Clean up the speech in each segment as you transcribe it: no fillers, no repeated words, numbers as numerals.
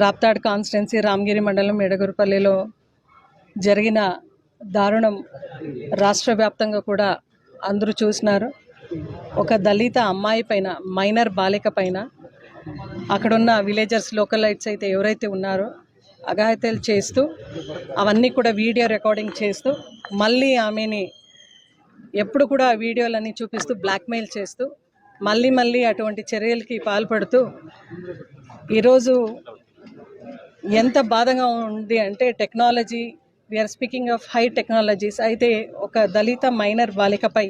Raptadu constituency Ramagiri మండలం ఎడగురుపల్లిలో జరిగిన దారుణం రాష్ట్ర వ్యాప్తంగా కూడా అందరూ చూసినారు. ఒక దళిత అమ్మాయి పైన, మైనర్ బాలిక పైన అక్కడున్న విలేజర్స్, లోకలైట్స్ అయితే ఎవరైతే ఉన్నారో అఘాయిత్యాలు చేస్తూ, అవన్నీ కూడా వీడియో రికార్డింగ్ చేస్తూ, మళ్ళీ ఆమెని ఎప్పుడు కూడా వీడియోలన్నీ చూపిస్తూ బ్లాక్మెయిల్ చేస్తూ మళ్ళీ అటువంటి చర్యలకి పాల్పడుతూ ఈరోజు ఎంత బాధగా ఉంది అంటే, technology, we're speaking of high technologies, అయితే ఒక దళిత మైనర్ బాలికపై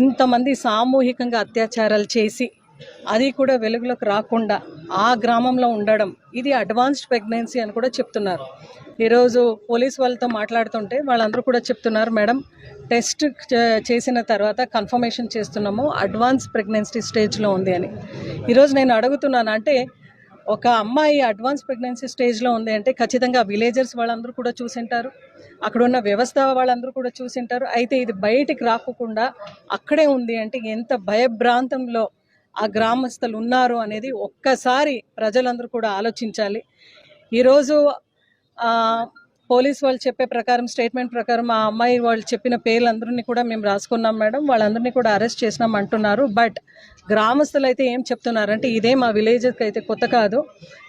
ఇంతమంది సామూహికంగా అత్యాచారాలు చేసి అది కూడా వెలుగులోకి రాకుండా ఆ గ్రామంలో ఉండడం, ఇది అడ్వాన్స్డ్ ప్రెగ్నెన్సీ అని కూడా చెప్తున్నారు. ఈరోజు పోలీస్ వాళ్ళతో మాట్లాడుతుంటే వాళ్ళందరూ కూడా చెప్తున్నారు, మేడం టెస్ట్ చేసిన తర్వాత కన్ఫర్మేషన్ చేస్తున్నాము, అడ్వాన్స్ ప్రెగ్నెన్సీ స్టేజ్లో ఉంది అని. ఈరోజు నేను అడుగుతున్నాను, అంటే ఒక అమ్మాయి అడ్వాన్స్ ప్రెగ్నెన్సీ స్టేజ్లో ఉంది అంటే ఖచ్చితంగా విలేజర్స్ వాళ్ళందరూ కూడా చూసింటారు, అక్కడ ఉన్న వ్యవస్థ వాళ్ళందరూ కూడా చూసింటారు. అయితే ఇది బయటికి రాకుండా అక్కడే ఉంది అంటే ఎంత భయభ్రాంతంలో ఆ గ్రామస్తులు ఉన్నారు అనేది ఒక్కసారి ప్రజలందరూ కూడా ఆలోచించాలి. ఈరోజు పోలీస్ వాళ్ళు చెప్పే ప్రకారం, స్టేట్మెంట్ ప్రకారం ఆ అమ్మాయి వాళ్ళు చెప్పిన పేర్లందరినీ కూడా మేము రాసుకున్నాం మేడం, వాళ్ళందరినీ కూడా అరెస్ట్ చేసినాం అంటున్నారు. బట్ గ్రామస్తులు అయితే ఏం చెప్తున్నారంటే, ఇదే మా విలేజ్కి అయితే కొత్త కాదు,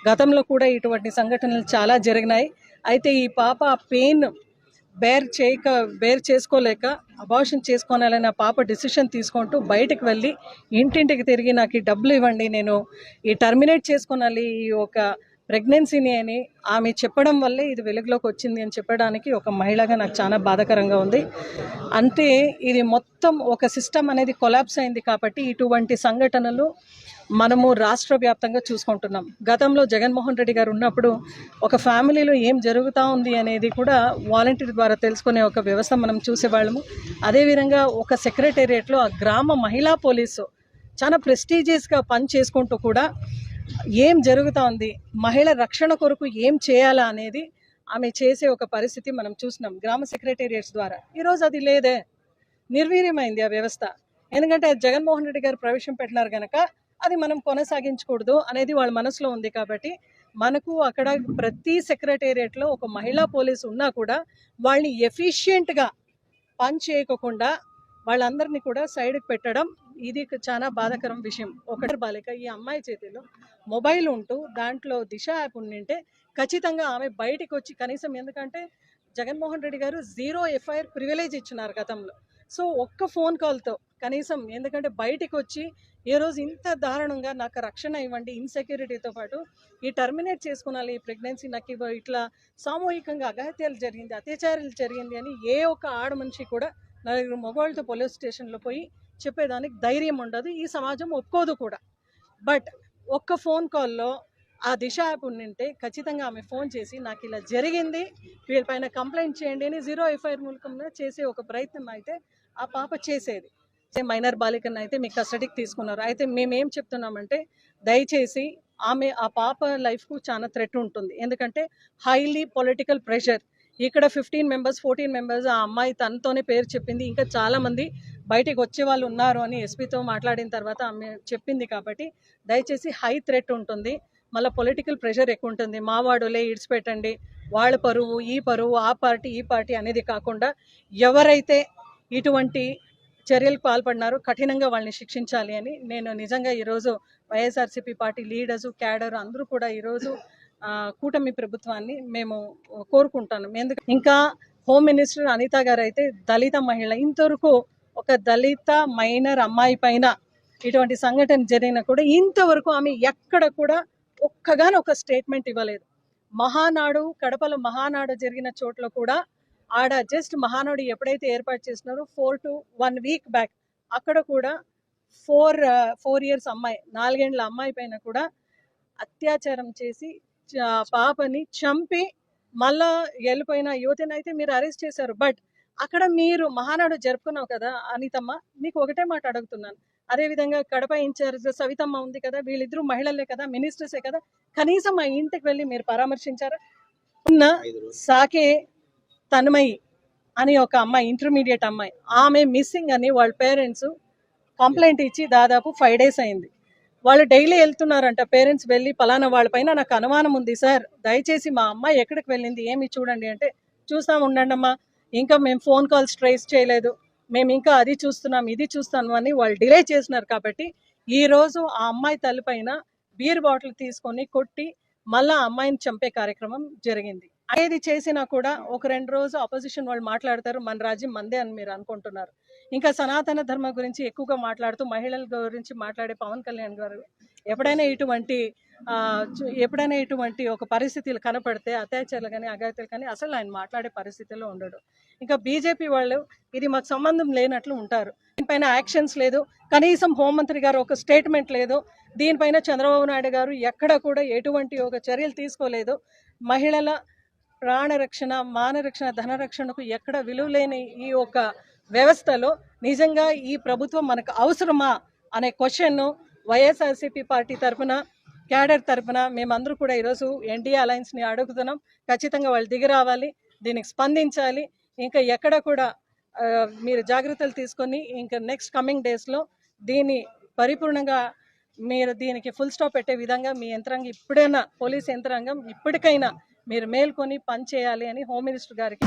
గతంలో కూడా ఇటువంటి సంఘటనలు చాలా జరిగినాయి. అయితే ఈ పాప పెయిన్ బేర్ చేసుకోలేక అబార్షన్ చేసుకోవాలని ఆ పాప డిసిషన్ తీసుకుంటూ బయటకు వెళ్ళి ఇంటింటికి తిరిగి నాకు ఈ డబ్బులు ఇవ్వండి, నేను ఈ టర్మినేట్ చేసుకోనాలి ఈ ఒక ప్రెగ్నెన్సీని అని ఆమె చెప్పడం వల్లే ఇది వెలుగులోకి వచ్చింది అని చెప్పడానికి ఒక మహిళగా నాకు చాలా బాధాకరంగా ఉంది. అంటే ఇది మొత్తం ఒక సిస్టమ్ అనేది కొలాప్స్ అయింది కాబట్టి ఇటువంటి సంఘటనలు మనము రాష్ట్ర వ్యాప్తంగా చూసుకుంటున్నాం. గతంలో జగన్మోహన్ రెడ్డి గారు ఉన్నప్పుడు ఒక ఫ్యామిలీలో ఏం జరుగుతూ ఉంది అనేది కూడా వాలంటీర్ ద్వారా తెలుసుకునే ఒక వ్యవస్థ మనం చూసేవాళ్ళము. అదేవిధంగా ఒక సెక్రటేరియట్లో ఆ గ్రామ మహిళా పోలీసు చాలా ప్రెస్టీజియస్గా పని చేసుకుంటూ కూడా ఏం జరుగుతూ ఉంది, మహిళ రక్షణ కొరకు ఏం చేయాలా అనేది ఆమె చేసే ఒక పరిస్థితి మనం చూసినాం గ్రామ సెక్రటేరియట్స్ ద్వారా. ఈరోజు అది లేదే, నిర్వీర్యమైంది ఆ వ్యవస్థ. ఎందుకంటే జగన్మోహన్ రెడ్డి గారు ప్రవేశం పెట్టినారు కనుక అది మనం కొనసాగించకూడదు అనేది వాళ్ళ మనసులో ఉంది. కాబట్టి మనకు అక్కడ ప్రతి సెక్రటేరియట్లో ఒక మహిళా పోలీసు ఉన్నా కూడా వాళ్ళని ఎఫిషియెంట్గా పని చేయకుండా వాళ్ళందరినీ కూడా సైడ్కి పెట్టడం, ఇది చాలా బాధాకరం విషయం. ఒకటి బాలిక, ఈ అమ్మాయి చేతిలో మొబైల్ ఉంటూ దాంట్లో దిశ యాప్ ఉండింటే ఖచ్చితంగా ఆమె బయటికి వచ్చి కనీసం, ఎందుకంటే జగన్మోహన్ రెడ్డి గారు 0 FIR ప్రివిలేజ్ ఇచ్చినారు గతంలో. సో ఒక్క ఫోన్ కాల్తో కనీసం, ఎందుకంటే బయటికి వచ్చి ఏ రోజు ఇంత దారుణంగా నాకు రక్షణ ఇవ్వండి, ఇన్సెక్యూరిటీతో పాటు ఈ టర్మినేట్ చేసుకున్నాలి ఈ ప్రెగ్నెన్సీ, నాకు ఇట్లా సామూహికంగా అఘాయిత్యాలు జరిగింది, అత్యాచారాలు జరిగింది అని ఏ ఒక్క ఆడ మనిషి కూడా నలుగురు మగవాళ్ళతో పోలీస్ స్టేషన్లో పోయి చెప్పేదానికి ధైర్యం ఉండదు, ఈ సమాజం ఒప్పుకోదు కూడా. బట్ ఒక్క ఫోన్ కాల్లో ఆ దిశ యాప్ ఉండింటే ఖచ్చితంగా ఆమె ఫోన్ చేసి నాకు ఇలా జరిగింది, వీళ్ళపైన కంప్లైంట్ చేయండి అని 0 FIR మూలకంగా చేసే ఒక ప్రయత్నం అయితే ఆ పాప చేసేది. మైనర్ బాలికను అయితే మీ కస్టడీకి తీసుకున్నారు. అయితే మేమేం చెప్తున్నామంటే, దయచేసి ఆ పాప లైఫ్కు చాలా థ్రెట్ ఉంటుంది. ఎందుకంటే హైలీ పొలిటికల్ ప్రెషర్, ఇక్కడ 15 మెంబర్స్ 14 మెంబర్స్ ఆ అమ్మాయి తనతోనే పేరు చెప్పింది, ఇంకా చాలామంది బయటికి వచ్చే వాళ్ళు ఉన్నారు అని ఎస్పీతో మాట్లాడిన తర్వాత ఆమె చెప్పింది. కాబట్టి దయచేసి హై థ్రెట్ ఉంటుంది, మళ్ళీ పొలిటికల్ ప్రెషర్ ఎక్కువ ఉంటుంది. మావాడులే ఇడిచిపెట్టండి, వాళ్ళ పరువు, ఈ పరువు, ఆ పార్టీ ఈ పార్టీ అనేది కాకుండా ఎవరైతే ఇటువంటి చర్యలకు పాల్పడినారో కఠినంగా వాళ్ళని శిక్షించాలి అని నేను నిజంగా ఈరోజు వైఎస్ఆర్సీపీ పార్టీ లీడర్సు, క్యాడర్ అందరూ కూడా ఈరోజు కూటమి ప్రభుత్వాన్ని మేము కోరుకుంటాను. ఎందుకంటే ఇంకా హోమ్ మినిస్టర్ అనిత గారు అయితే దళిత మహిళ, ఇంతవరకు ఒక దళిత మైనర్ అమ్మాయి పైన ఇటువంటి సంఘటన జరిగినా కూడా ఇంతవరకు ఆమె ఎక్కడ కూడా ఒక్కగానొక స్టేట్మెంట్ ఇవ్వలేదు. మహానాడు, కడపలో మహానాడు జరిగిన చోట్ల కూడా ఆడ జస్ట్ మహానాడు ఎప్పుడైతే ఏర్పాటు చేసినారో 4 to 1 week బ్యాక్ అక్కడ కూడా 4 years అమ్మాయి, 4 ఏళ్ల అమ్మాయి పైన కూడా అత్యాచారం చేసి పాపని చంపి మళ్ళా వెళ్ళిపోయిన యువతిని అయితే మీరు అరెస్ట్ చేశారు. బట్ అక్కడ మీరు మహానాడు జరుపుకున్నావు కదా అనితమ్మ, మీకు ఒకటే మాట అడుగుతున్నాను, అదేవిధంగా కడప ఇన్ఛార్జ్ సవితమ్మ ఉంది కదా, వీళ్ళిద్దరూ మహిళలే కదా, మినిస్టర్సే కదా, కనీసం ఆ ఇంటికి వెళ్ళి మీరు పరామర్శించారా? ఉన్న సాకే తన్మయి అని ఒక అమ్మాయి, ఇంటర్మీడియట్ అమ్మాయి, ఆమె మిస్సింగ్ అని వాళ్ళ పేరెంట్స్ కంప్లైంట్ ఇచ్చి దాదాపు 5 days అయింది. వాళ్ళు డైలీ వెళ్తున్నారంట, పేరెంట్స్ వెళ్ళి పలానా వాళ్ళపైన నాకు అనుమానం ఉంది సార్, దయచేసి మా అమ్మాయి ఎక్కడికి వెళ్ళింది ఏమి చూడండి అంటే, చూస్తాం ఉండండి అమ్మా, ఇంకా మేము ఫోన్ కాల్స్ ట్రేస్ చేయలేదు, మేము ఇంకా అది చూస్తున్నాం ఇది చూస్తాం అని వాళ్ళు డిలే చేసినారు. కాబట్టి ఈ రోజు ఆ అమ్మాయి తల్లిపైన బీర్ బాటిల్ తీసుకొని కొట్టి మళ్ళా అమ్మాయిని చంపే కార్యక్రమం జరిగింది. ఏది చేసినా కూడా ఒక 2 రోజు అపోజిషన్ వాళ్ళు మాట్లాడతారు, మన రాజ్యం మందే అని మీరు అనుకుంటున్నారు. ఇంకా సనాతన ధర్మ గురించి ఎక్కువగా మాట్లాడుతూ మహిళల గురించి మాట్లాడే పవన్ కళ్యాణ్ గారు ఎప్పుడైనా ఇటువంటి ఒక పరిస్థితులు కనపడితే అత్యాచారాలు కానీ అఘాయిత్యాలు కానీ అసలు ఆయన మాట్లాడే పరిస్థితిలో ఉండడు. ఇంకా బీజేపీ వాళ్ళు ఇది మాకు సంబంధం లేనట్లు ఉంటారు. దీనిపైన యాక్షన్స్ లేదు, కనీసం హోంమంత్రి గారు ఒక స్టేట్మెంట్ లేదు, దీనిపైన చంద్రబాబు నాయుడు గారు ఎక్కడ కూడా ఎటువంటి ఒక చర్యలు తీసుకోలేదు. మహిళల ప్రాణరక్షణ, మానరక్షణ, ధనరక్షణకు ఎక్కడ విలువ లేని ఈ ఒక వ్యవస్థలో నిజంగా ఈ ప్రభుత్వం మనకు అవసరమా అనే క్వశ్చన్ను వైఎస్ఆర్సీపీ పార్టీ తరఫున, క్యాడర్ తరఫున మేమందరూ కూడా ఈరోజు ఎన్డీఏ అలయన్స్ని అడుగుతున్నాం. ఖచ్చితంగా వాళ్ళు దిగి రావాలి, దీనికి స్పందించాలి. ఇంకా ఎక్కడ కూడా మీరు జాగ్రత్తలు తీసుకొని ఇంకా నెక్స్ట్ కమింగ్ డేస్లో దీన్ని పరిపూర్ణంగా మీరు దీనికి ఫుల్ స్టాప్ పెట్టే విధంగా మీ యంత్రాంగం ఇప్పుడైనా, పోలీస్ యంత్రాంగం ఇప్పటికైనా మీరు మేల్కొని పని చేయాలి అని హోమ్ మినిస్టర్ గారికి